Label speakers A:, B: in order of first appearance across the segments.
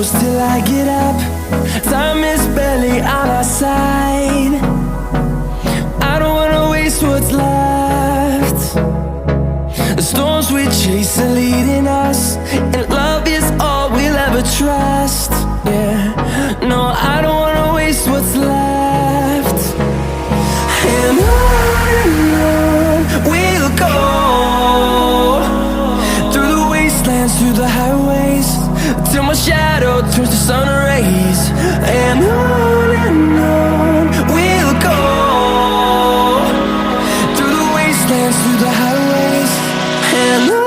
A: close till I get up. Time is barely on our side. I don't wanna waste what's left. The storms we chase are leading us, and love is all we'll ever trust. Yeah, no, I don't wanna waste what's left. And on we'll go, through the wastelands, through the highways, till my shadow turns to sun rays. And on we'll go, through the wastelands, through the highways, and on.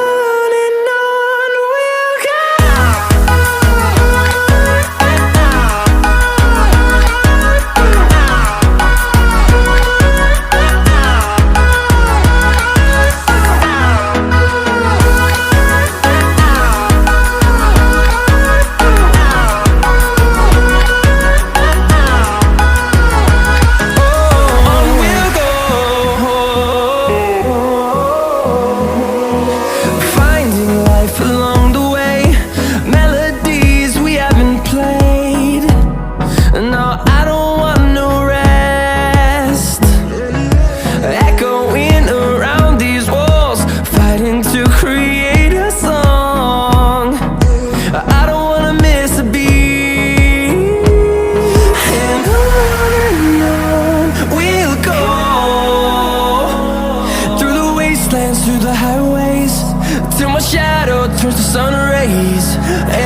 A: Through the highways, till my shadow turns to sun rays.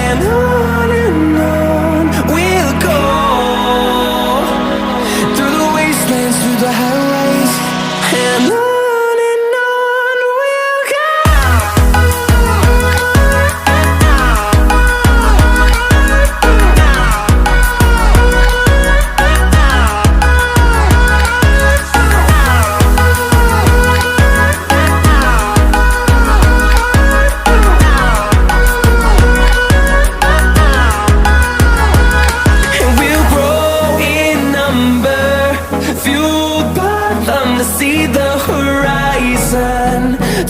A: And on we'll go, through the wastelands, through the highways, and on we'll go. See the horizon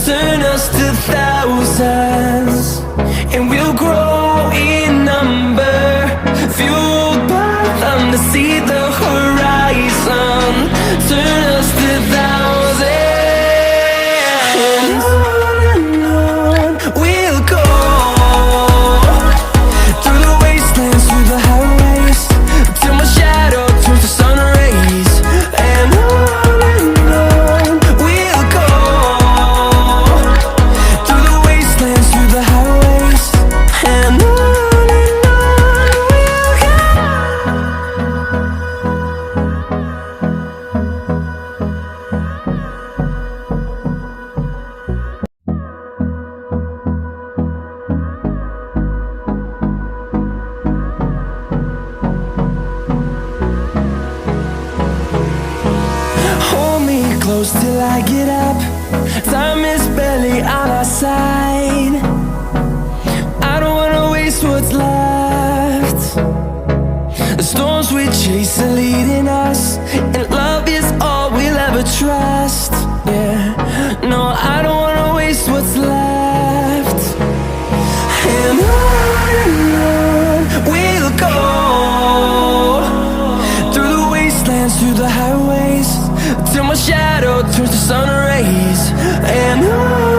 A: turn us to thousands, and we'll grow in number, fueled by them. To see the horizon turn us to thousands, and on we'll go, through the wastelands, through the highways, till my shadow turns to sun rays. And on close till I get up. Time is barely on our side. I don't wanna waste what's left. The storms we chase are leading us, and love is all we'll ever trust. Yeah, no, I don't wanna waste what's left. And on we'll go, through the wastelands, through the highways, till my shadow turns to sun rays. And on